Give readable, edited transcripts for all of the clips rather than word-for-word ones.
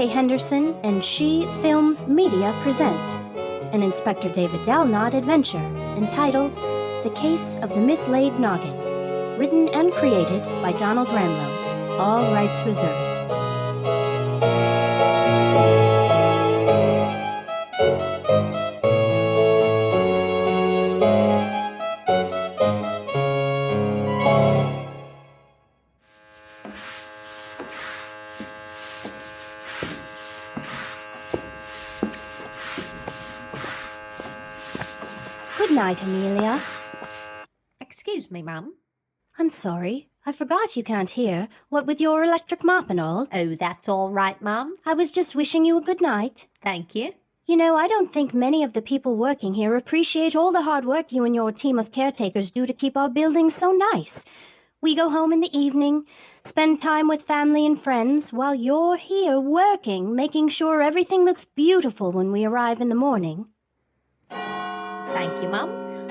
K. Henderson and She Films Media present an Inspector David Dalnod adventure entitled The Case of the Mislaid Noggin, written and created by Donald Ramlow, all rights reserved. Good night, Amelia. Excuse me, ma'am. I'm sorry. I forgot you can't hear, what with your electric mop and all. Oh, that's all right, ma'am. I was just wishing you a good night. Thank you. You know, I don't think many of the people working here appreciate all the hard work you and your team of caretakers do to keep our buildings so nice. We go home in the evening, spend time with family and friends, while you're here working, making sure everything looks beautiful when we arrive in the morning. Thank you, ma'am.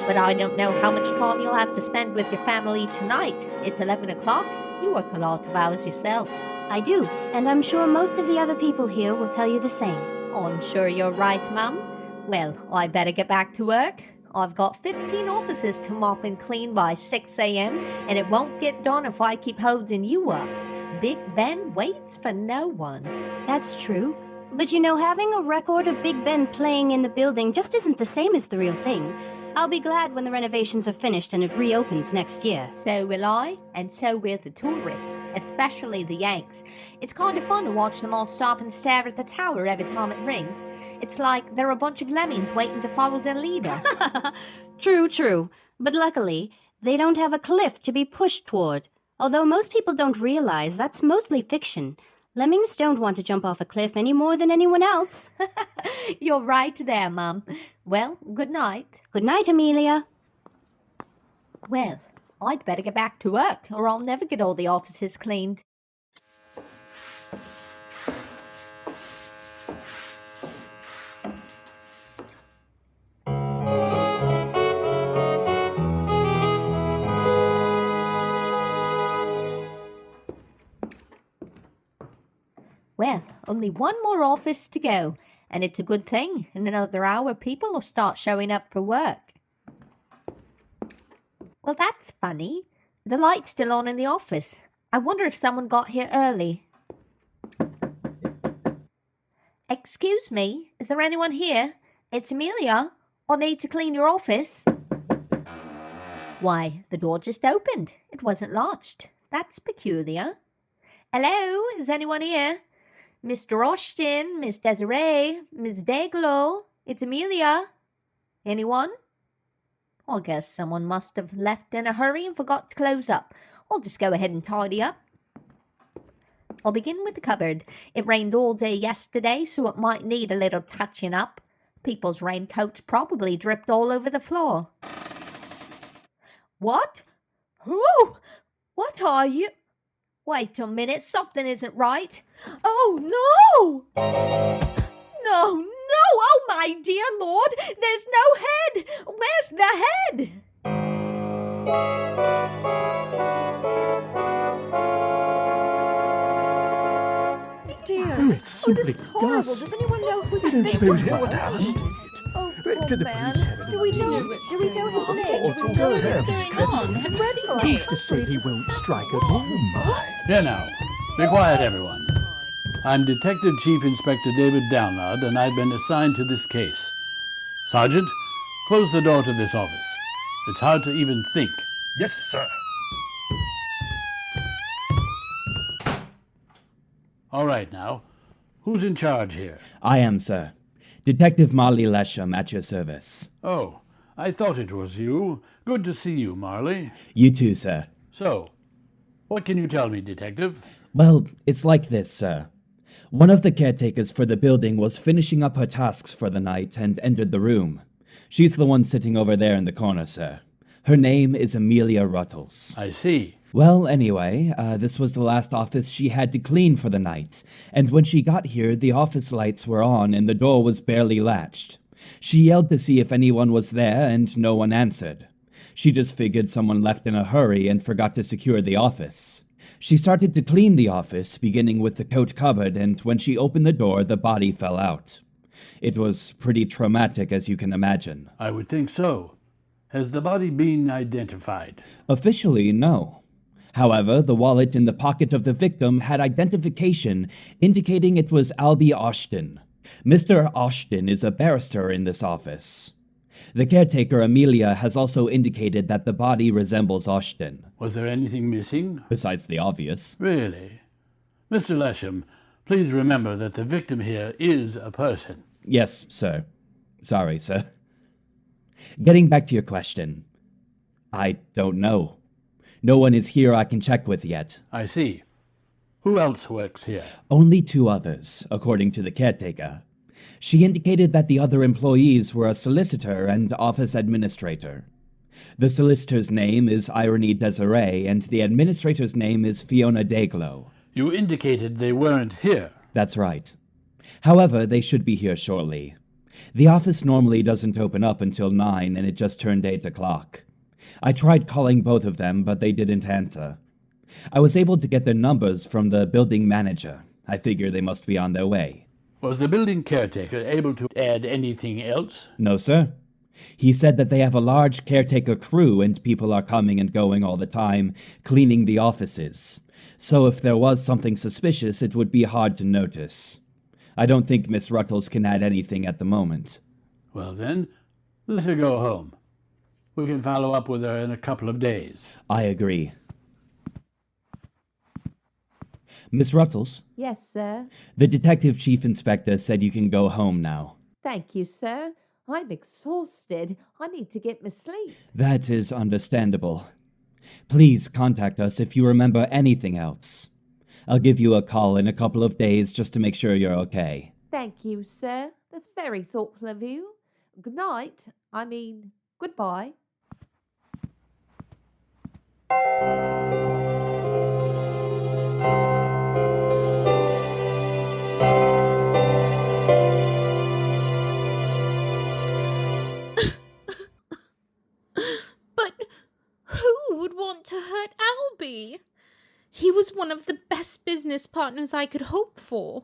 But I don't know how much time you'll have to spend with your family tonight. It's 11 o'clock. You work a lot of hours yourself. I do, and I'm sure most of the other people here will tell you the same. Oh, I'm sure you're right, ma'am. Well, I better get back to work. I've got 15 offices to mop and clean by 6 a.m., and it won't get done if I keep holding you up. Big Ben waits for no one. That's true. But you know, having a record of Big Ben playing in the building just isn't the same as the real thing. I'll be glad when the renovations are finished and it reopens next year. So will I, and so will the tourists, especially the Yanks. It's kind of fun to watch them all stop and stare at the tower every time it rings. It's like they're a bunch of lemmings waiting to follow their leader. True. But luckily, they don't have a cliff to be pushed toward. Although most people don't realize that's mostly fiction. Lemmings don't want to jump off a cliff any more than anyone else. You're right there, Mum. Well, good night. Good night, Amelia. Well, I'd better get back to work, or I'll never get all the offices cleaned. Well, only one more office to go, and it's a good thing. In another hour, people will start showing up for work. Well, that's funny. The light's still on in the office. I wonder if someone got here early. Excuse me, is there anyone here? It's Amelia. I need to clean your office. Why, the door just opened. It wasn't latched. That's peculiar. Hello, is anyone here? Mr. Austin, Miss Desiree, Miss Daglow, it's Amelia. Anyone? I guess someone must have left in a hurry and forgot to close up. I'll just go ahead and tidy up. I'll begin with the cupboard. It rained all day yesterday, so it might need a little touching up. People's raincoats probably dripped all over the floor. What? Who? What are you? Wait a minute, something isn't right. Oh, no! No, oh my dear Lord, there's no head! Where's the head? Dear. Oh, it's simply this is horrible. ghastly. Does anyone know who I don't they suppose were? what Alice did it. Oh, Did the man. police have any Do we know his name? Oh, terrible. Who's to say he won't strike at home? Here now. Be quiet, everyone. I'm Detective Chief Inspector David Dalnod, and I've been assigned to this case. Sergeant, close the door to this office. It's hard to even think. Yes, sir. All right, now. Who's in charge here? I am, sir. Detective Marley Lesham at your service. Oh, I thought it was you. Good to see you, Marley. You too, sir. So, what can you tell me, Detective? Well, it's like this, sir. One of the caretakers for the building was finishing up her tasks for the night and entered the room. She's the one sitting over there in the corner, sir. Her name is Amelia Ruttles. I see. Well, anyway, this was the last office she had to clean for the night, and when she got here, the office lights were on and the door was barely latched. She yelled to see if anyone was there, and no one answered. She just figured someone left in a hurry and forgot to secure the office. She started to clean the office, beginning with the coat cupboard, and when she opened the door, the body fell out. It was pretty traumatic, as you can imagine. I would think so. Has the body been identified? Officially, no. However, the wallet in the pocket of the victim had identification indicating it was Albie Ashton. Mr. Ashton is a barrister in this office. The caretaker, Amelia, has also indicated that the body resembles Ashton. Was there anything missing? Besides the obvious. Really? Mr. Lesham, please remember that the victim here is a person. Yes, sir. Sorry, sir. Getting back to your question. I don't know. No one is here I can check with yet. I see. Who else works here? Only 2 others, according to the caretaker. She indicated that the other employees were a solicitor and office administrator. The solicitor's name is Irony Desiree, and the administrator's name is Fiona Dayglow. You indicated they weren't here. That's right. However, they should be here shortly. The office normally doesn't open up until 9, and it just turned 8 o'clock. I tried calling both of them, but they didn't answer. I was able to get their numbers from the building manager. I figure they must be on their way. Was the building caretaker able to add anything else? No, sir. He said that they have a large caretaker crew and people are coming and going all the time, cleaning the offices. So if there was something suspicious, it would be hard to notice. I don't think Miss Ruttles can add anything at the moment. Well then, let her go home. We can follow up with her in a couple of days. I agree. Miss Ruttles, Yes, sir. the detective chief inspector said you can go home now. Thank you, sir. I'm exhausted. I need to get my sleep. That is understandable. Please contact us if you remember anything else. I'll give you a call in a couple of days just to make sure you're okay. Thank you, sir. That's very thoughtful of you. Good night. Goodbye. But who would want to hurt Albie? He was one of the best business partners I could hope for.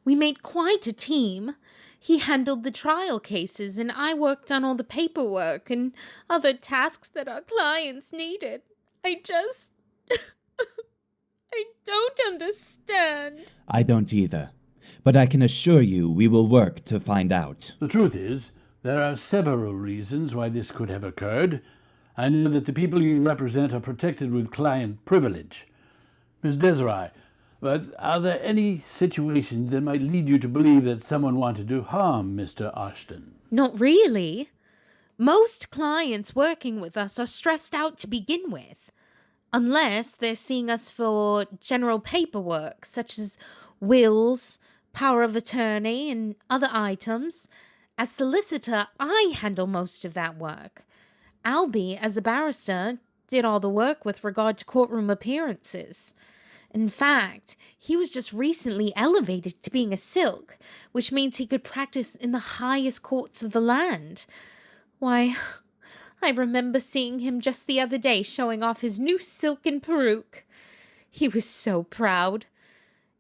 We made quite a team. He handled the trial cases, and I worked on all the paperwork and other tasks that our clients needed. I don't understand. I don't either. But I can assure you we will work to find out. The truth is, there are several reasons why this could have occurred. I know that the people you represent are protected with client privilege. Miss Desiree, but are there any situations that might lead you to believe that someone wanted to harm Mr. Ashton? Not really. Most clients working with us are stressed out to begin with, unless they're seeing us for general paperwork, such as wills, power of attorney, and other items. As solicitor, I handle most of that work. Albie, as a barrister, did all the work with regard to courtroom appearances. In fact, he was just recently elevated to being a silk, which means he could practice in the highest courts of the land. Why, I remember seeing him just the other day showing off his new silken peruke. He was so proud.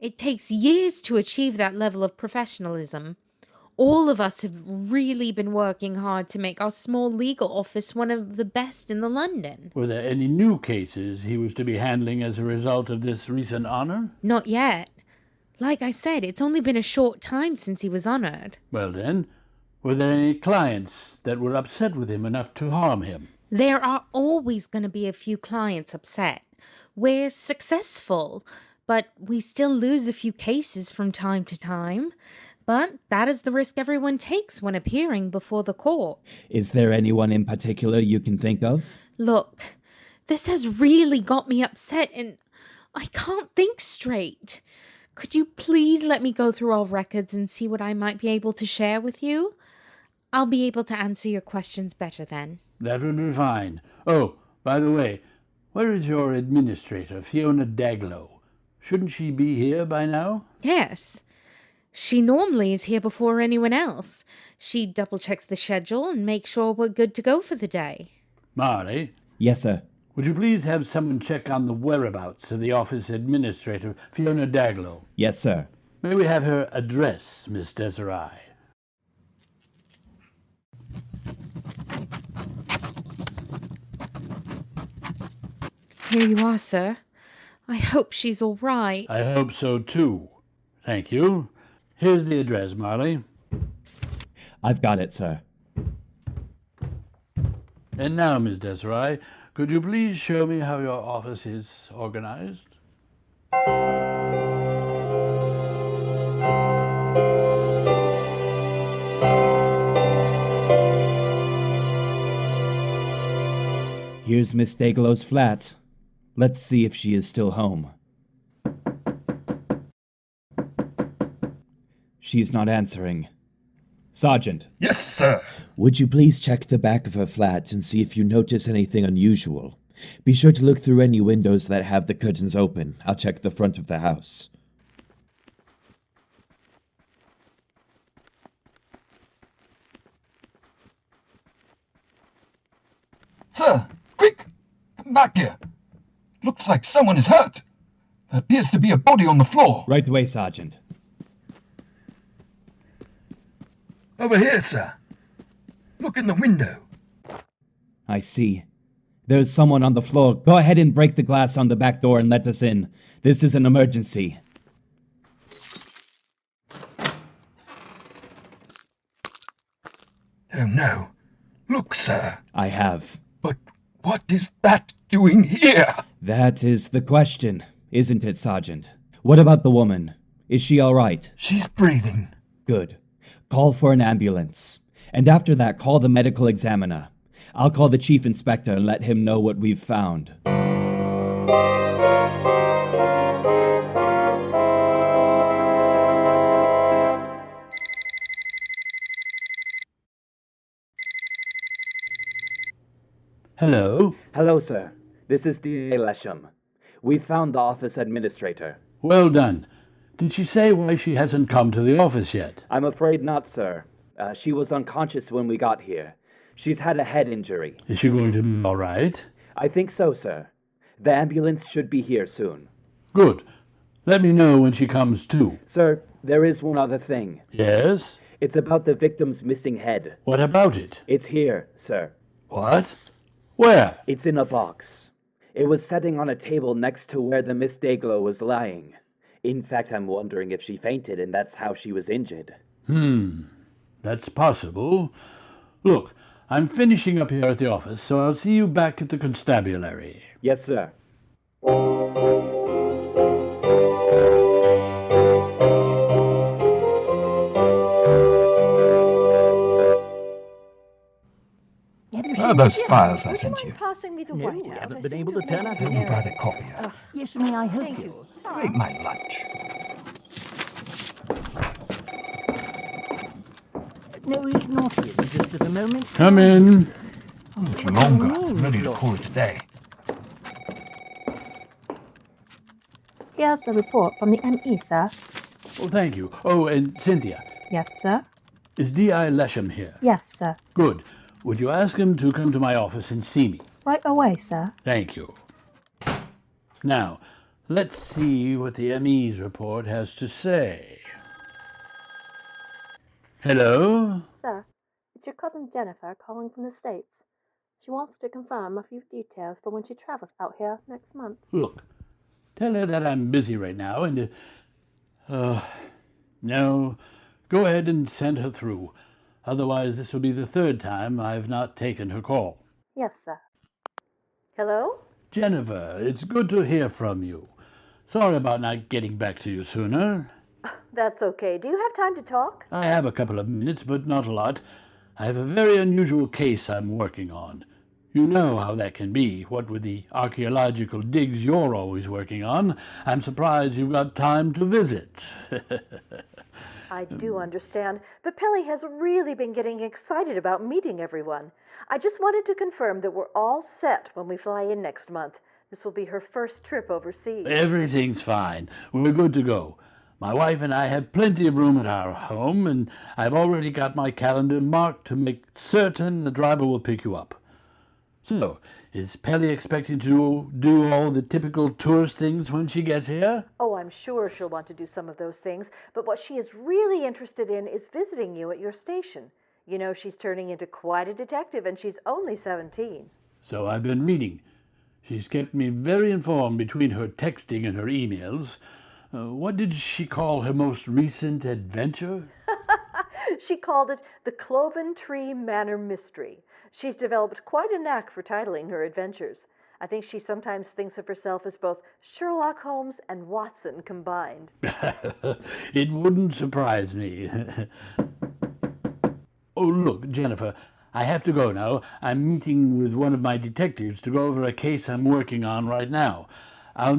It takes years to achieve that level of professionalism. All of us have really been working hard to make our small legal office one of the best in London. Were there any new cases he was to be handling as a result of this recent honor? Not yet. Like I said, it's only been a short time since he was honored. Well then, were there any clients that were upset with him enough to harm him? There are always going to be a few clients upset. We're successful, but we still lose a few cases from time to time. But that is the risk everyone takes when appearing before the court. Is there anyone in particular you can think of? Look, this has really got me upset and I can't think straight. Could you please let me go through our records and see what I might be able to share with you? I'll be able to answer your questions better then. That would be fine. Oh, by the way, where is your administrator, Fiona Dayglow? Shouldn't she be here by now? Yes. She normally is here before anyone else. She double-checks the schedule and makes sure we're good to go for the day. Marley, Yes, sir. Would you please have someone check on the whereabouts of the office administrator, Fiona Dalnod? Yes, sir. May we have her address, Miss Desiree? Here you are, sir. I hope she's all right. I hope so, too. Thank you. Here's the address, Marley. I've got it, sir. And now, Miss Desiree, could you please show me how your office is organized? Here's Miss Daglow's flat. Let's see if she is still home. She's not answering. Sergeant, Yes, sir. would you please check the back of her flat and see if you notice anything unusual? Be sure to look through any windows that have the curtains open. I'll check the front of the house. Sir, quick! Come back here. Looks like someone is hurt. There appears to be a body on the floor. Right away, Sergeant. Over here, sir. Look in the window. I see. There's someone on the floor. Go ahead and break the glass on the back door and let us in. This is an emergency. Oh no. Look, sir. I have. But what is that doing here? That is the question, isn't it, Sergeant? What about the woman? Is she all right? She's breathing. Good. Call for an ambulance. And after that, call the medical examiner. I'll call the chief inspector and let him know what we've found. Hello? Hello, sir. This is D.A. Lesham. We found the office administrator. Well done. Did she say why she hasn't come to the office yet? I'm afraid not, sir. She was unconscious when we got here. She's had a head injury. Is she going to be all right? I think so, sir. The ambulance should be here soon. Good. Let me know when she comes to. Sir, there is one other thing. Yes? It's about the victim's missing head. What about it? It's here, sir. What? Where? It's in a box. It was sitting on a table next to where the Miss Dayglow was lying. In fact, I'm wondering if she fainted and that's how she was injured. That's possible. Look, I'm finishing up here at the office, so I'll see you back at the constabulary. Yes, sir. Are those files I sent you? Passing me the No, white we out. haven't I been seem able to turn up Over here. by the copier. Yes, may I help Thank you? you. Make my lunch. No, he's not in just at the moment. Come in. Much longer. I'm ready to call it today. Here's a report from the ME, sir. Oh, thank you. Oh, and Cynthia, Yes, sir. is D.I. Lesham here? Yes, sir. Good. Would you ask him to come to my office and see me? Right away, sir. Thank you. Now, let's see what the ME's report has to say. Hello? Sir, it's your cousin Jennifer calling from the States. She wants to confirm a few details for when she travels out here next month. Look, tell her that I'm busy right now and, no, go ahead and send her through. Otherwise, this will be the third time I've not taken her call. Yes, sir. Hello? Jennifer, it's good to hear from you. Sorry about not getting back to you sooner. That's okay. Do you have time to talk? I have a couple of minutes, but not a lot. I have a very unusual case I'm working on. You know how that can be, what with the archaeological digs you're always working on. I'm surprised you've got time to visit. I do understand, but Pelly has really been getting excited about meeting everyone. I just wanted to confirm that we're all set when we fly in next month. This will be her first trip overseas. Everything's fine. We're good to go. My wife and I have plenty of room at our home, and I've already got my calendar marked to make certain the driver will pick you up. So, is Pelly expecting to do all the typical tourist things when she gets here? Oh, I'm sure she'll want to do some of those things, but what she is really interested in is visiting you at your station. You know, she's turning into quite a detective, and she's only 17. So I've been reading. She's kept me very informed between her texting and her emails. What did she call her most recent adventure? She called it the Cloven Tree Manor Mystery. She's developed quite a knack for titling her adventures. I think she sometimes thinks of herself as both Sherlock Holmes and Watson combined. It wouldn't surprise me. Oh, look, Jennifer, I have to go now. I'm meeting with one of my detectives to go over a case I'm working on right now. I'll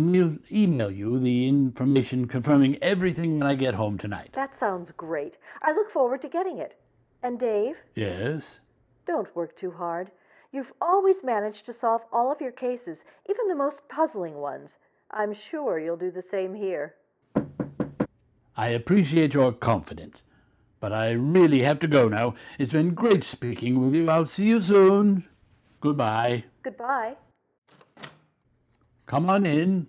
email you the information confirming everything when I get home tonight. That sounds great. I look forward to getting it. And Dave? Yes? Don't work too hard. You've always managed to solve all of your cases, even the most puzzling ones. I'm sure you'll do the same here. I appreciate your confidence, but I really have to go now. It's been great speaking with you. I'll see you soon. Goodbye. Goodbye. Come on in.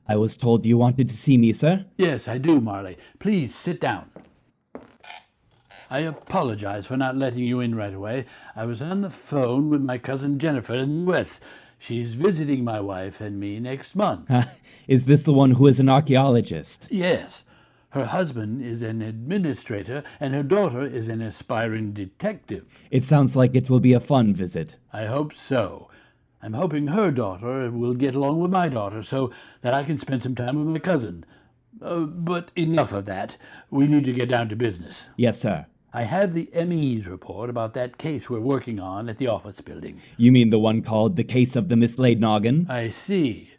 I was told you wanted to see me, sir. Yes, I do, Marley. Please sit down. I apologize for not letting you in right away. I was on the phone with my cousin Jennifer in the U.S. She's visiting my wife and me next month. Is this the one who is an archaeologist? Yes. Her husband is an administrator, and her daughter is an aspiring detective. It sounds like it will be a fun visit. I hope so. I'm hoping her daughter will get along with my daughter so that I can spend some time with my cousin. But enough of that. We need to get down to business. Yes, sir. I have the ME's report about that case we're working on at the office building. You mean the one called the case of the Mislaid Noggin? I see.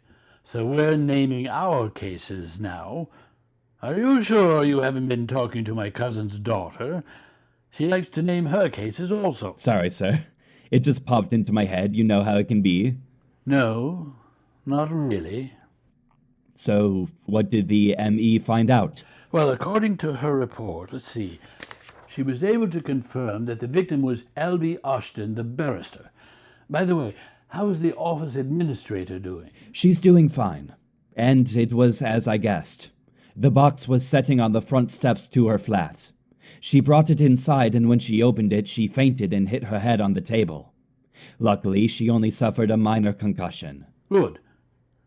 So we're naming our cases now. Are you sure you haven't been talking to my cousin's daughter? She likes to name her cases also. Sorry, sir. It just popped into my head. You know how it can be. No, not really. So, what did the ME find out? Well, according to her report, let's see. She was able to confirm that the victim was Albie Ashton, the barrister. By the way, how is the office administrator doing? She's doing fine. And it was as I guessed. The box was sitting on the front steps to her flat. She brought it inside, and when she opened it, she fainted and hit her head on the table. Luckily, she only suffered a minor concussion. Good.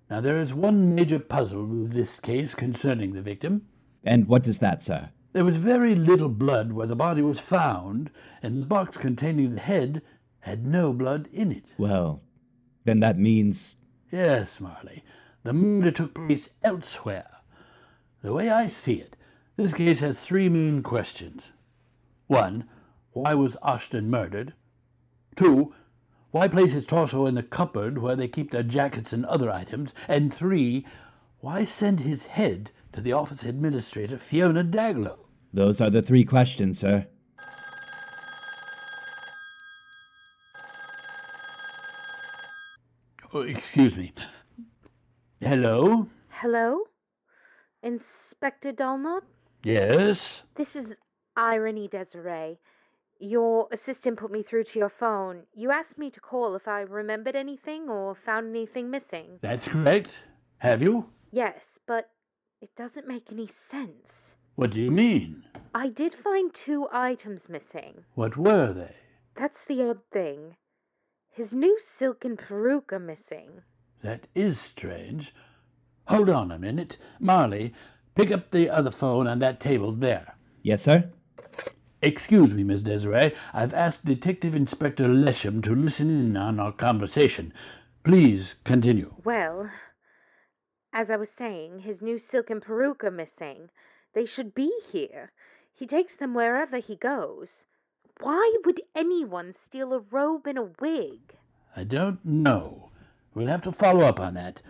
Now, there is one major puzzle with this case concerning the victim. And what is that, sir? There was very little blood where the body was found, and the box containing the head had no blood in it. Well, then that means... Yes, Marley. The murder took place elsewhere. The way I see it, this case has three main questions. 1. Why was Ashton murdered? 2. Why place his torso in the cupboard where they keep their jackets and other items? And 3. Why send his head to the office administrator, Fiona Dalnod? Those are the three questions, sir. Oh, excuse me. Hello? Hello? Inspector Dalnod? Yes? This is Irony Desiree. Your assistant put me through to your phone. You asked me to call if I remembered anything or found anything missing. That's correct. Have you? Yes, but it doesn't make any sense. What do you mean? I did find 2 items missing. What were they? That's the odd thing. His new silken peruke are missing. That is strange. Hold on a minute. Marley, pick up the other phone on that table there. Yes, sir? Excuse me, Miss Desiree. I've asked Detective Inspector Lesham to listen in on our conversation. Please continue. Well, as I was saying, his new silken peruke are missing. They should be here. He takes them wherever he goes. Why would anyone steal a robe and a wig? I don't know. We'll have to follow up on that.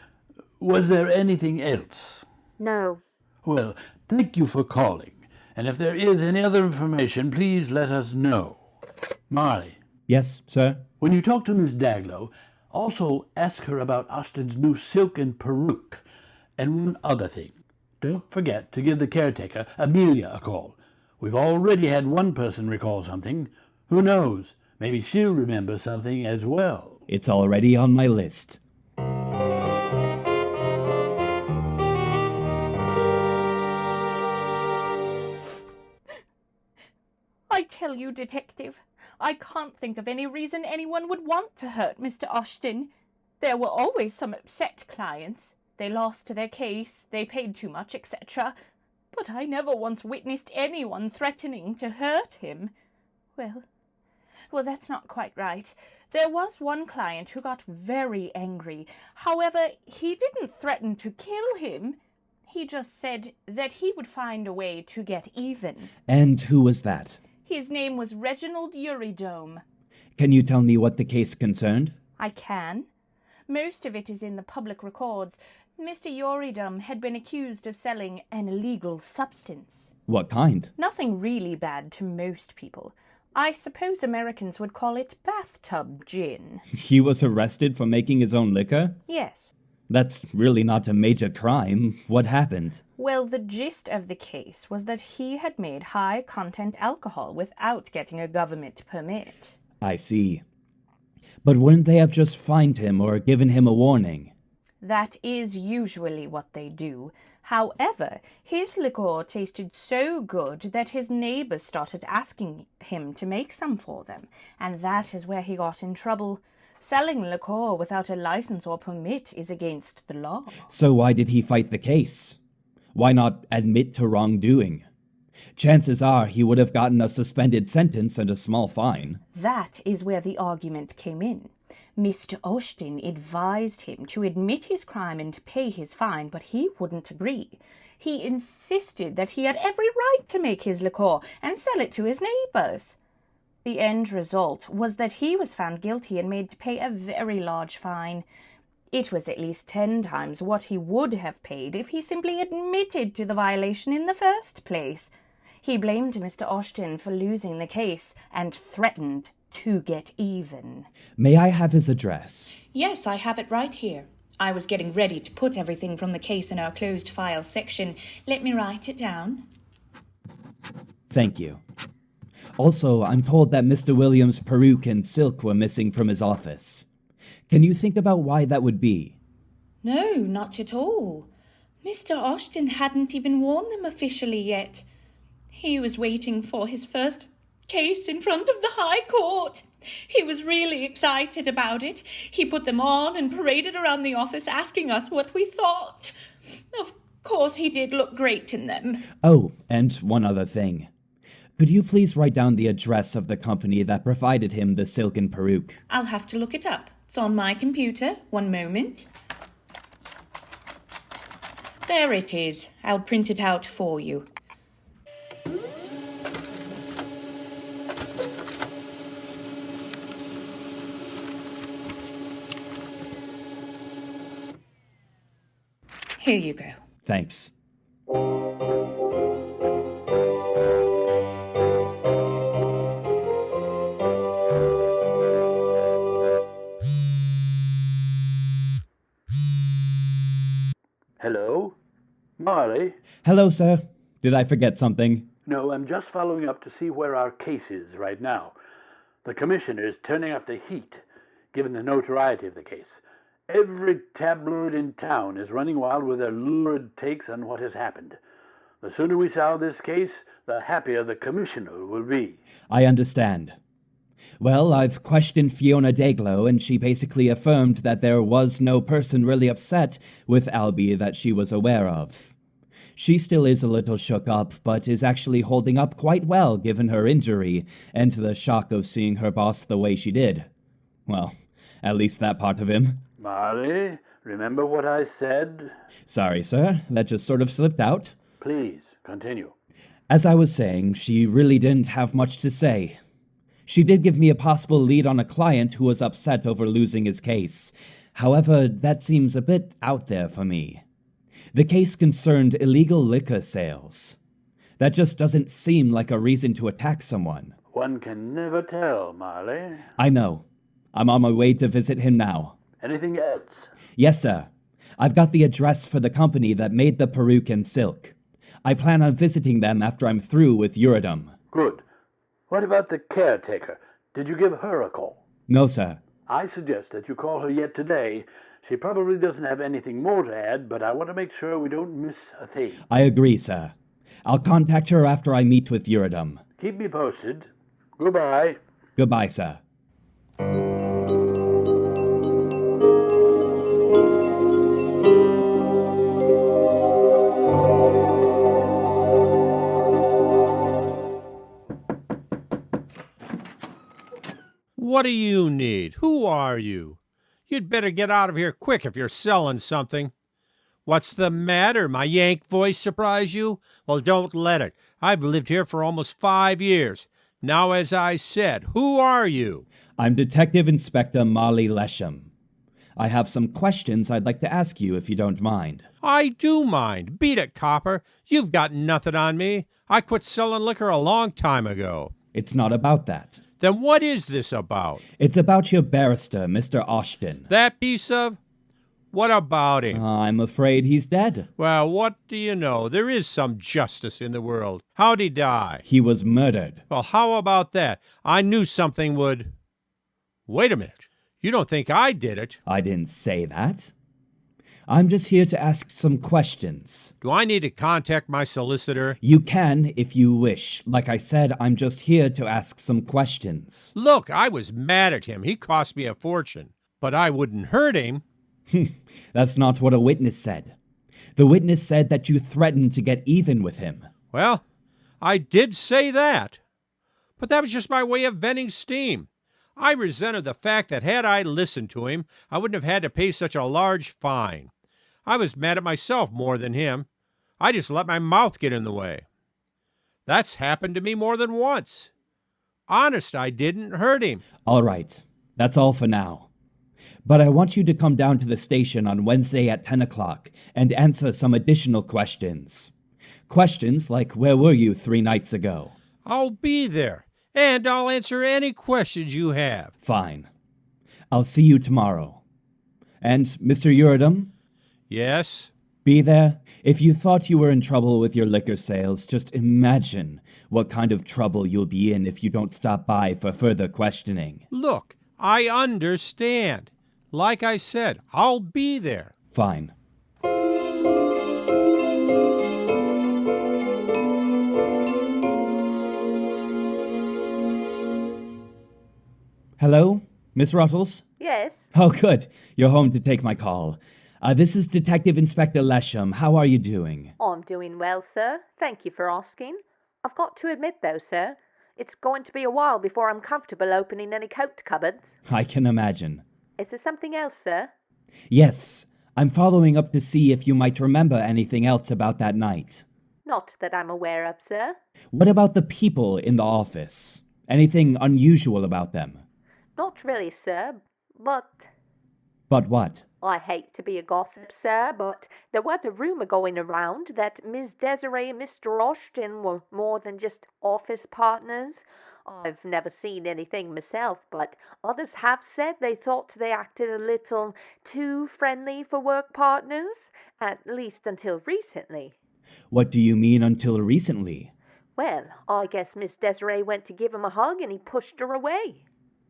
Was there anything else? No. Well, thank you for calling. And if there is any other information, please let us know. Marley. Yes, sir? When you talk to Miss Dalnod, also ask her about Ashton's new silken peruke. And one other thing. Don't forget to give the caretaker, Amelia, a call. We've already had one person recall something. Who knows? Maybe she'll remember something as well. It's already on my list. I tell you, Detective, I can't think of any reason anyone would want to hurt Mr. Ashton. There were always some upset clients. They lost their case, they paid too much, etc. But I never once witnessed anyone threatening to hurt him. Well, that's not quite right. There was one client who got very angry. However, he didn't threaten to kill him. He just said that he would find a way to get even. And who was that? His name was Reginald Uridome. Can you tell me what the case concerned? I can. Most of it is in the public records. Mr. Uridome had been accused of selling an illegal substance. What kind? Nothing really bad to most people. I suppose Americans would call it bathtub gin. He was arrested for making his own liquor? Yes. That's really not a major crime. What happened? Well, the gist of the case was that he had made high-content alcohol without getting a government permit. I see. But wouldn't they have just fined him or given him a warning? That is usually what they do. However, his liquor tasted so good that his neighbors started asking him to make some for them, and that is where he got in trouble. Selling liquor without a license or permit is against the law. So why did he fight the case? Why not admit to wrongdoing? Chances are he would have gotten a suspended sentence and a small fine. That is where the argument came in. Mr. Ashton advised him to admit his crime and pay his fine, but he wouldn't agree. He insisted that he had every right to make his liquor and sell it to his neighbors. The end result was that he was found guilty and made to pay a very large fine. It was at least 10 times what he would have paid if he simply admitted to the violation in the first place. He blamed Mr. Ashton for losing the case and threatened to get even. May I have his address? Yes, I have it right here. I was getting ready to put everything from the case in our closed file section. Let me write it down. Thank you. Also, I'm told that Mr. Williams' peruke and silk were missing from his office. Can you think about why that would be? No, not at all. Mr. Ashton hadn't even worn them officially yet. He was waiting for his first case in front of the High Court. He was really excited about it. He put them on and paraded around the office asking us what we thought. Of course, he did look great in them. Oh, and one other thing. Could you please write down the address of the company that provided him the silken peruke? I'll have to look it up. It's on my computer. One moment. There it is. I'll print it out for you. Here you go. Thanks. Hello? Marley? Hello, sir. Did I forget something? No, I'm just following up to see where our case is right now. The commissioner is turning up the heat, given the notoriety of the case. Every tabloid in town is running wild with their lurid takes on what has happened. The sooner we solve this case, the happier the commissioner will be. I understand. Well, I've questioned Fiona Dayglow, and she basically affirmed that there was no person really upset with Albie that she was aware of. She still is a little shook up, but is actually holding up quite well given her injury and the shock of seeing her boss the way she did. Well, at least that part of him. Marley, remember what I said? Sorry, sir. That just sort of slipped out. Please, continue. As I was saying, she really didn't have much to say. She did give me a possible lead on a client who was upset over losing his case. However, that seems a bit out there for me. The case concerned illegal liquor sales. That just doesn't seem like a reason to attack someone. One can never tell, Marley. I know. I'm on my way to visit him now. Anything else? Yes, sir. I've got the address for the company that made the peruke and silk. I plan on visiting them after I'm through with Uridum. Good. What about the caretaker? Did you give her a call? No, sir. I suggest that you call her yet today. She probably doesn't have anything more to add, but I want to make sure we don't miss a thing. I agree, sir. I'll contact her after I meet with Uridum. Keep me posted. Goodbye. Goodbye, sir. What do you need? Who are you? You'd better get out of here quick if you're selling something. What's the matter? My Yank voice surprise you? Well, don't let it. I've lived here for almost 5 years. Now, as I said, who are you? I'm Detective Inspector Molly Lesham. I have some questions I'd like to ask you if you don't mind. I do mind. Beat it, copper. You've got nothing on me. I quit selling liquor a long time ago. It's not about that. Then what is this about? It's about your barrister, Mr. Ashton. That piece of... What about him? I'm afraid he's dead. Well, what do you know? There is some justice in the world. How'd he die? He was murdered. Well, how about that? I knew something would... Wait a minute. You don't think I did it? I didn't say that. I'm just here to ask some questions. Do I need to contact my solicitor? You can, if you wish. Like I said, I'm just here to ask some questions. Look, I was mad at him. He cost me a fortune. But I wouldn't hurt him. That's not what a witness said. The witness said that you threatened to get even with him. Well, I did say that. But that was just my way of venting steam. I resented the fact that had I listened to him, I wouldn't have had to pay such a large fine. I was mad at myself more than him. I just let my mouth get in the way. That's happened to me more than once. Honest, I didn't hurt him. All right. That's all for now. But I want you to come down to the station on Wednesday at 10 o'clock and answer some additional questions. Questions like, where were you 3 nights ago? I'll be there, and I'll answer any questions you have. Fine. I'll see you tomorrow. And, Mr. Uridum? Yes? Be there. If you thought you were in trouble with your liquor sales, just imagine what kind of trouble you'll be in if you don't stop by for further questioning. Look, I understand. Like I said, I'll be there. Fine. Hello, Miss Ruttles? Yes? Oh, good. You're home to take my call. This is Detective Inspector Lesham. How are you doing? I'm doing well, sir. Thank you for asking. I've got to admit, though, sir, it's going to be a while before I'm comfortable opening any coat cupboards. I can imagine. Is there something else, sir? Yes. I'm following up to see if you might remember anything else about that night. Not that I'm aware of, sir. What about the people in the office? Anything unusual about them? Not really, sir, but... But what? I hate to be a gossip, sir, but there was a rumour going around that Miss Desiree and Mr. Ashton were more than just office partners. I've never seen anything myself, but others have said they thought they acted a little too friendly for work partners, at least until recently. What do you mean until recently? Well, I guess Miss Desiree went to give him a hug and he pushed her away.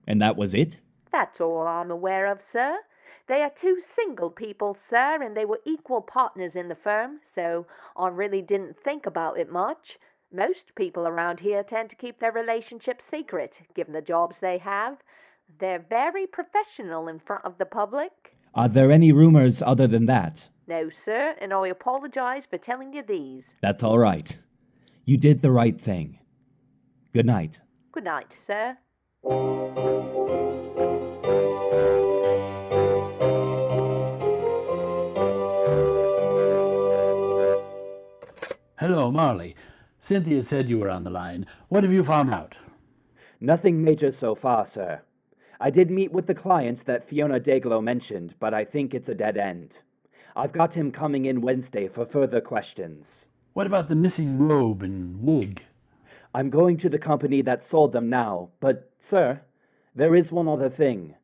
And that was it? That's all I'm aware of, sir. They are 2 single people, sir, and they were equal partners in the firm, so I really didn't think about it much. Most people around here tend to keep their relationships secret, given the jobs they have. They're very professional in front of the public. Are there any rumors other than that? No, sir, and I apologize for telling you these. That's all right. You did the right thing. Good night. Good night, sir. Hello, Marley. Cynthia said you were on the line. What have you found out? Nothing major so far, sir. I did meet with the client that Fiona Dayglow mentioned, but I think it's a dead end. I've got him coming in Wednesday for further questions. What about the missing robe and wig? I'm going to the company that sold them now, but, sir, there is one other thing.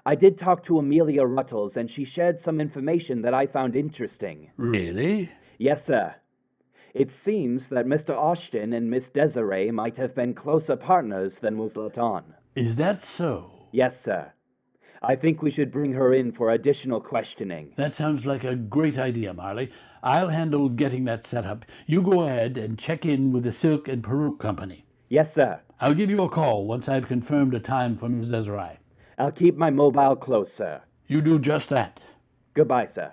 I did talk to Amelia Ruttles, and she shared some information that I found interesting. Really? Yes, sir. It seems that Mr. Ashton and Miss Desiree might have been closer partners than was let on. Is that so? Yes, sir. I think we should bring her in for additional questioning. That sounds like a great idea, Marley. I'll handle getting that set up. You go ahead and check in with the Silk and Peruke Company. Yes, sir. I'll give you a call once I've confirmed a time for Miss Desiree. I'll keep my mobile close, sir. You do just that. Goodbye, sir.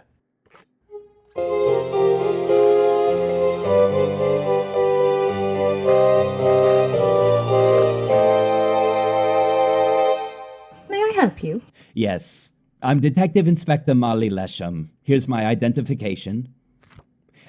May I help you? Yes. I'm Detective Inspector Marley Lesham. Here's my identification.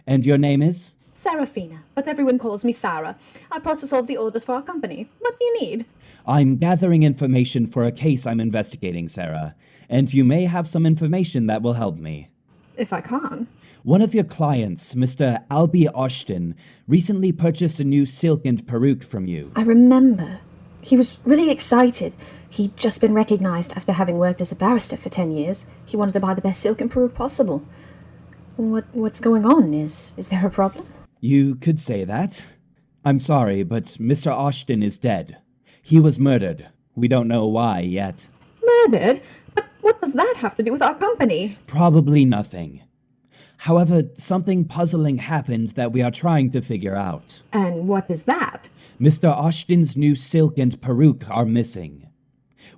And your name is? Serafina, but everyone calls me Sarah. I process all of the orders for our company. What do you need? I'm gathering information for a case I'm investigating, Sarah. And you may have some information that will help me. If I can. One of your clients, Mr. Albie Ashton, recently purchased a new silk and peruke from you. I remember. He was really excited. He'd just been recognized after having worked as a barrister for 10 years. He wanted to buy the best silk and peruke possible. What's going on? Is there a problem? You could say that. I'm sorry, but Mr. Ashton is dead. He was murdered. We don't know why yet. Murdered? But what does that have to do with our company? Probably nothing. However, something puzzling happened that we are trying to figure out. And what is that? Mr. Ashton's new silk and peruke are missing.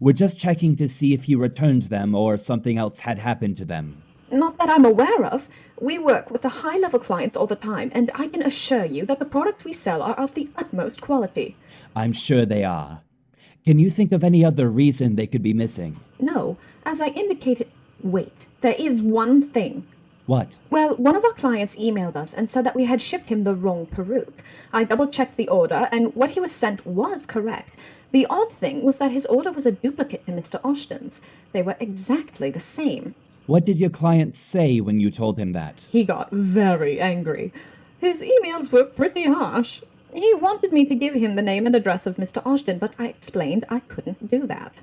We're just checking to see if he returned them or something else had happened to them. Not that I'm aware of. We work with the high-level clients all the time, and I can assure you that the products we sell are of the utmost quality. I'm sure they are. Can you think of any other reason they could be missing? No, as I indicated... Wait, there is one thing. What? Well, one of our clients emailed us and said that we had shipped him the wrong peruke. I double-checked the order, and what he was sent was correct. The odd thing was that his order was a duplicate to Mr. Ashton's. They were exactly the same. What did your client say when you told him that? He got very angry. His emails were pretty harsh. He wanted me to give him the name and address of Mr. Ashton, but I explained I couldn't do that.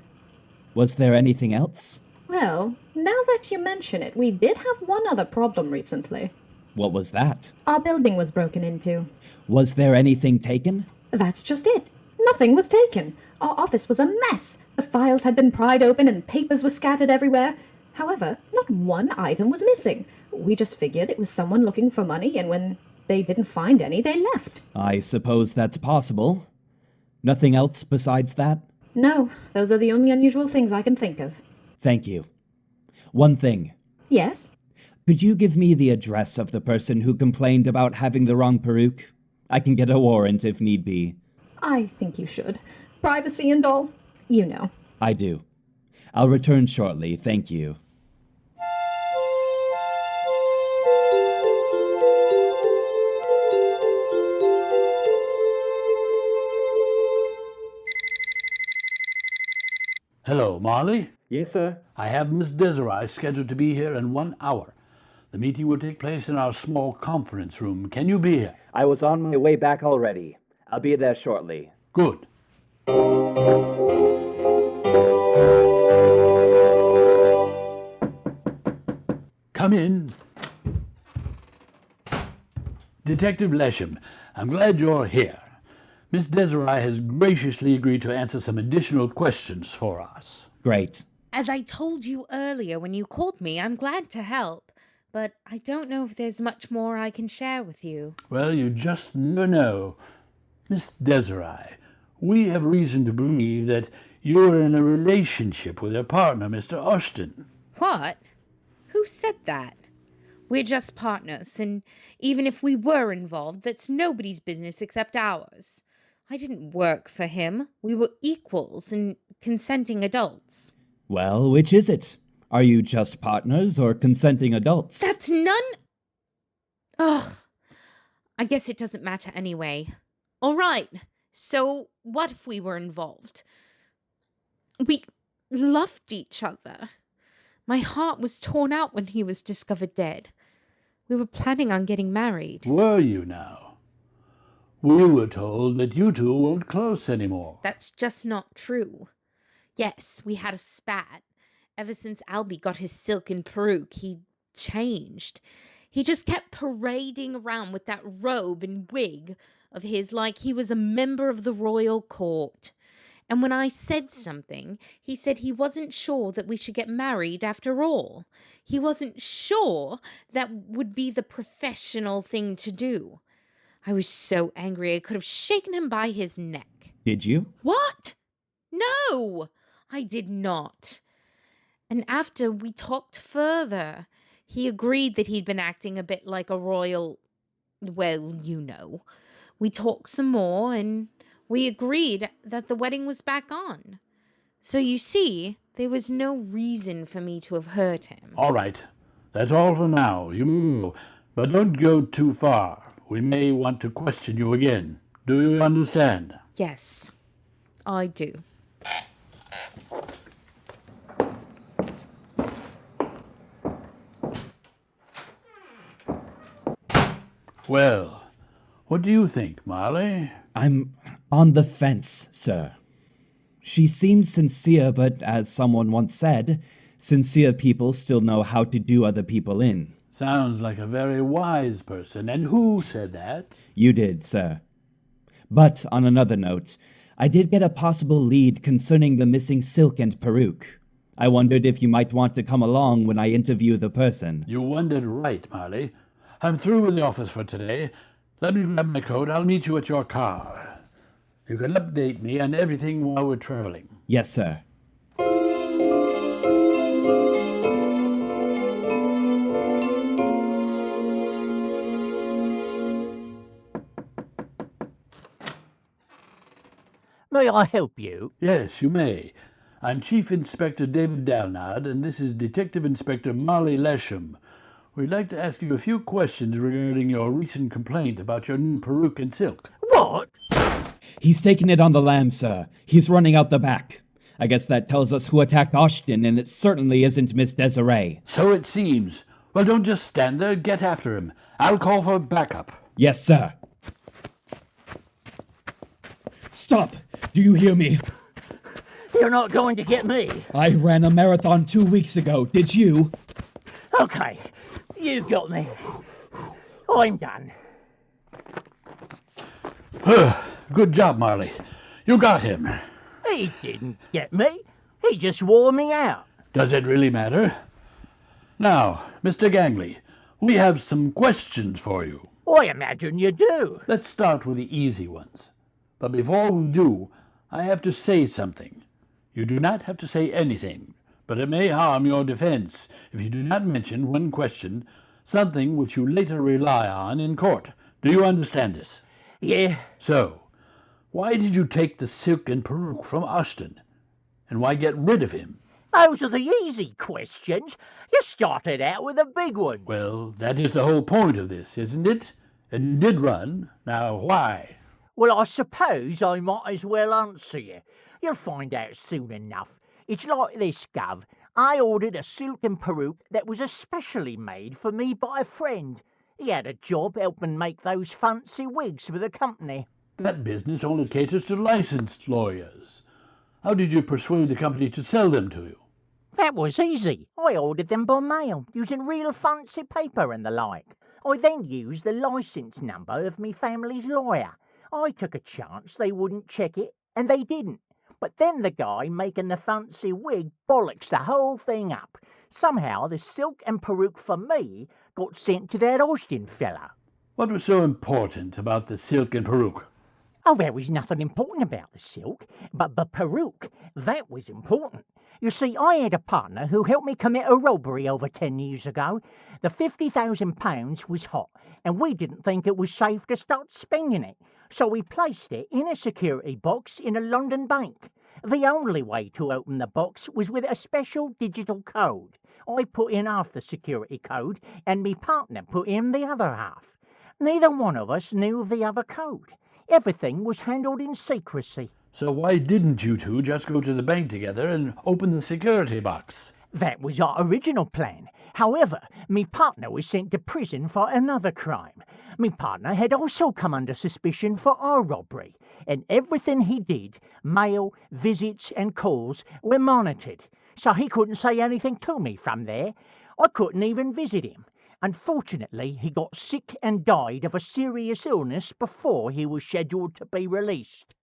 Was there anything else? Well, now that you mention it, we did have one other problem recently. What was that? Our building was broken into. Was there anything taken? That's just it. Nothing was taken. Our office was a mess. The files had been pried open and papers were scattered everywhere. However, not one item was missing. We just figured it was someone looking for money, and when they didn't find any, they left. I suppose that's possible. Nothing else besides that? No, those are the only unusual things I can think of. Thank you. One thing. Yes? Could you give me the address of the person who complained about having the wrong peruke? I can get a warrant if need be. I think you should. Privacy and all. You know. I do. I'll return shortly, thank you. Hello, Marley. Yes, sir. I have Miss Desiree scheduled to be here in 1 hour. The meeting will take place in our small conference room. Can you be here? I was on my way back already. I'll be there shortly. Good. Come in. Detective Lesham, I'm glad you're here. Miss Desiree has graciously agreed to answer some additional questions for us. Great. As I told you earlier when you called me, I'm glad to help, but I don't know if there's much more I can share with you. Well, you just never know. Miss Desiree, we have reason to believe that you're in a relationship with your partner, Mr. Ashton. What? Who said that? We're just partners, and even if we were involved, that's nobody's business except ours. I didn't work for him. We were equals and consenting adults. Well, which is it? Are you just partners or consenting adults? That's none... Ugh. I guess it doesn't matter anyway. All right. So what if we were involved? We loved each other. My heart was torn out when he was discovered dead. We were planning on getting married. Were you now? We were told that you two weren't close anymore. That's just not true. Yes, we had a spat. Ever since Albie got his silken peruke, he changed. He just kept parading around with that robe and wig of his like he was a member of the royal court. And when I said something, he said he wasn't sure that we should get married after all. He wasn't sure that would be the professional thing to do. I was so angry I could have shaken him by his neck. Did you? What? No, I did not. And after we talked further, he agreed that he'd been acting a bit like a royal, well, you know. We talked some more, and we agreed that the wedding was back on. So you see, there was no reason for me to have hurt him. All right. That's all for now. You move. But don't go too far. We may want to question you again. Do you understand? Yes, I do. Well, what do you think, Marley? I'm on the fence, sir. She seemed sincere, but as someone once said, sincere people still know how to do other people in. Sounds like a very wise person. And who said that? You did, sir. But on another note, I did get a possible lead concerning the missing silk and peruke. I wondered if you might want to come along when I interview the person. You wondered right, Marley. I'm through with the office for today. Let me grab my coat. I'll meet you at your car. You can update me on everything while we're traveling. Yes, sir. May I help you? Yes, you may. I'm Chief Inspector David Dalnod, and this is Detective Inspector Marley Lesham. We'd like to ask you a few questions regarding your recent complaint about your new peruke and silk. What? He's taking it on the lam, sir. He's running out the back. I guess that tells us who attacked Ashton, and it certainly isn't Miss Desiree. So it seems. Well, don't just stand there. Get after him. I'll call for backup. Yes, sir. Stop! Do you hear me? You're not going to get me. I ran a marathon 2 weeks ago. Did you? Okay, you've got me. I'm done. Good job, Marley. You got him. He didn't get me. He just wore me out. Does it really matter? Now, Mr. Gangley, we have some questions for you. I imagine you do. Let's start with the easy ones. But before we do, I have to say something. You do not have to say anything, but it may harm your defense if you do not mention, when questioned, something which you later rely on in court. Do you understand this? Yeah. So, why did you take the silk and peruke from Ashton? And why get rid of him? Those are the easy questions. You started out with the big ones. Well, that is the whole point of this, isn't it? And you did run. Now, why? Well, I suppose I might as well answer you. You'll find out soon enough. It's like this, Gov. I ordered a silk and peruke that was especially made for me by a friend. He had a job helping make those fancy wigs for the company. That business only caters to licensed lawyers. How did you persuade the company to sell them to you? That was easy. I ordered them by mail, using real fancy paper and the like. I then used the licence number of me family's lawyer. I took a chance they wouldn't check it, and they didn't. But then the guy making the fancy wig bollocks the whole thing up. Somehow the silk and peruke for me got sent to that Austin fella. What was so important about the silk and peruke? Oh, there was nothing important about the silk, but the peruke, that was important. You see, I had a partner who helped me commit a robbery over 10 years ago. The £50,000 was hot, and we didn't think it was safe to start spending it. So we placed it in a security box in a London bank. The only way to open the box was with a special digital code. I put in half the security code, and me partner put in the other half. Neither one of us knew the other code. Everything was handled in secrecy. So why didn't you two just go to the bank together and open the security box? That was our original plan. However, me partner was sent to prison for another crime. Me partner had also come under suspicion for our robbery, and everything he did, mail, visits and calls, were monitored. So he couldn't say anything to me from there. I couldn't even visit him. Unfortunately, he got sick and died of a serious illness before he was scheduled to be released.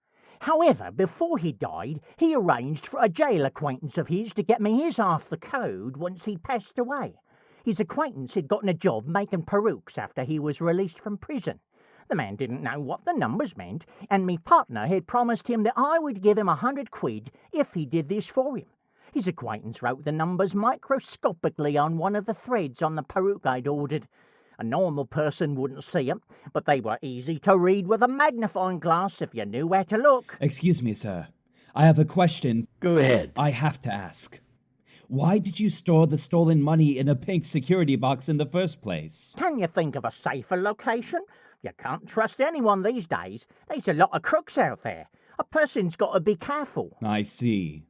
However, before he died, he arranged for a jail acquaintance of his to get me his half the code once he passed away. His acquaintance had gotten a job making perukes after he was released from prison. The man didn't know what the numbers meant, and me partner had promised him that I would give him 100 quid if he did this for him. His acquaintance wrote the numbers microscopically on one of the threads on the peruke I'd ordered. A normal person wouldn't see 'em, but they were easy to read with a magnifying glass if you knew where to look. Excuse me, sir. I have a question. Go ahead. I have to ask. Why did you store the stolen money in a pink security box in the first place? Can you think of a safer location? You can't trust anyone these days. There's a lot of crooks out there. A person's got to be careful. I see.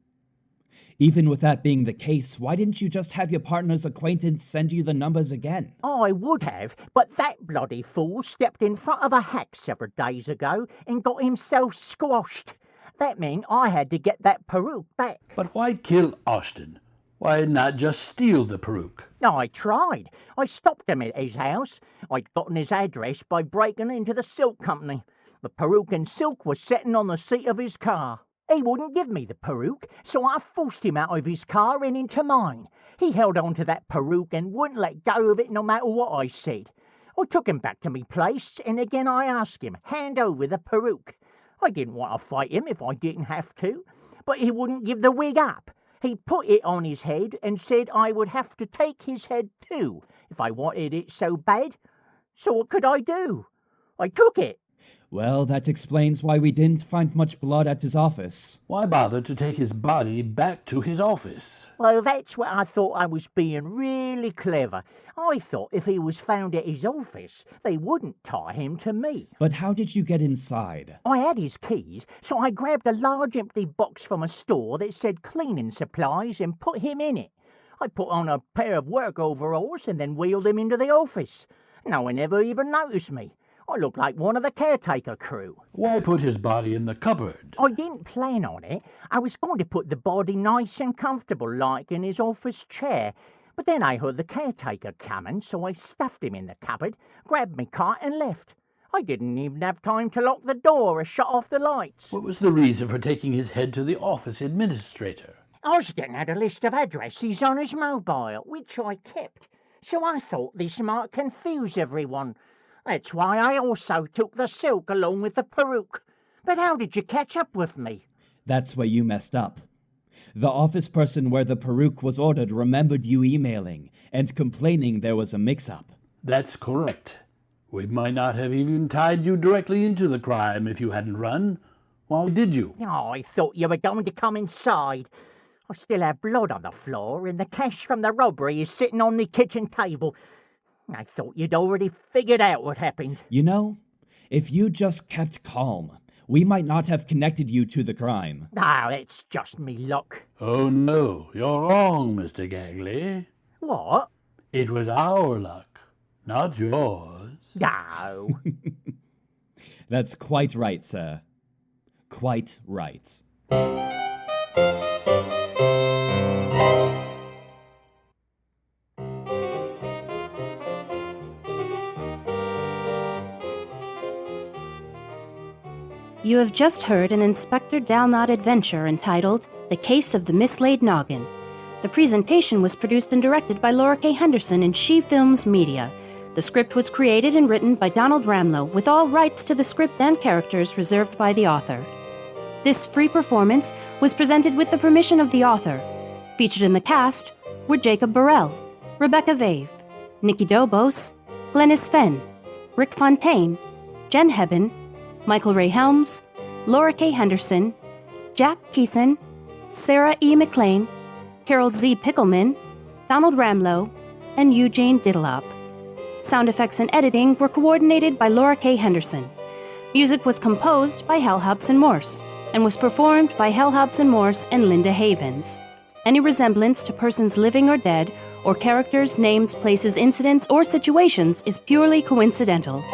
Even with that being the case, why didn't you just have your partner's acquaintance send you the numbers again? I would have, but that bloody fool stepped in front of a hack several days ago and got himself squashed. That meant I had to get that peruke back. But why kill Ashton? Why not just steal the peruke? I tried. I stopped him at his house. I'd gotten his address by breaking into the silk company. The peruke and silk was sitting on the seat of his car. He wouldn't give me the peruke, so I forced him out of his car and into mine. He held on to that peruke and wouldn't let go of it no matter what I said. I took him back to me place, and again I asked him, hand over the peruke. I didn't want to fight him if I didn't have to, but he wouldn't give the wig up. He put it on his head and said I would have to take his head too if I wanted it so bad. So what could I do? I took it. Well, that explains why we didn't find much blood at his office. Why bother to take his body back to his office? Well, that's where I thought I was being really clever. I thought if he was found at his office, they wouldn't tie him to me. But how did you get inside? I had his keys, so I grabbed a large empty box from a store that said cleaning supplies and put him in it. I put on a pair of work overalls and then wheeled him into the office. No one ever even noticed me. I looked like one of the caretaker crew. Why put his body in the cupboard? I didn't plan on it. I was going to put the body nice and comfortable like in his office chair. But then I heard the caretaker coming, so I stuffed him in the cupboard, grabbed me cart and left. I didn't even have time to lock the door or shut off the lights. What was the reason for taking his head to the office administrator? Osden had a list of addresses on his mobile, which I kept. So I thought this might confuse everyone. That's why I also took the silk along with the peruke. But how did you catch up with me? That's where you messed up. The office person where the peruke was ordered remembered you emailing and complaining there was a mix-up. That's correct. We might not have even tied you directly into the crime if you hadn't run. Why did you? Oh, I thought you were going to come inside. I still have blood on the floor and the cash from the robbery is sitting on the kitchen table. I thought you'd already figured out what happened. You know, if you just kept calm, we might not have connected you to the crime. Ah, it's just me luck. Oh no, you're wrong, Mr. Gagley. What? It was our luck, not yours. No. That's quite right, sir. Quite right. You have just heard an Inspector Dalnod adventure entitled The Case of the Mislaid Noggin. The presentation was produced and directed by Laura K. Henderson in She Films Media. The script was created and written by Donald Ramlow, with all rights to the script and characters reserved by the author. This free performance was presented with the permission of the author. Featured in the cast were Jacob Burrell, Rebecca Vave, Nikki Dobos, Glennis Fenn, Rick Fontaine, Jen Hebben, Michael Ray Helms, Laura K. Henderson, Jack Keeson, Sarah E. McLean, Carol Z. Pickleman, Donald Ramlow, and Eugene Diddlop. Sound effects and editing were coordinated by Laura K. Henderson. Music was composed by Hal Hobson Morse and was performed by Hal Hobson Morse and Linda Havens. Any resemblance to persons living or dead, or characters, names, places, incidents, or situations is purely coincidental.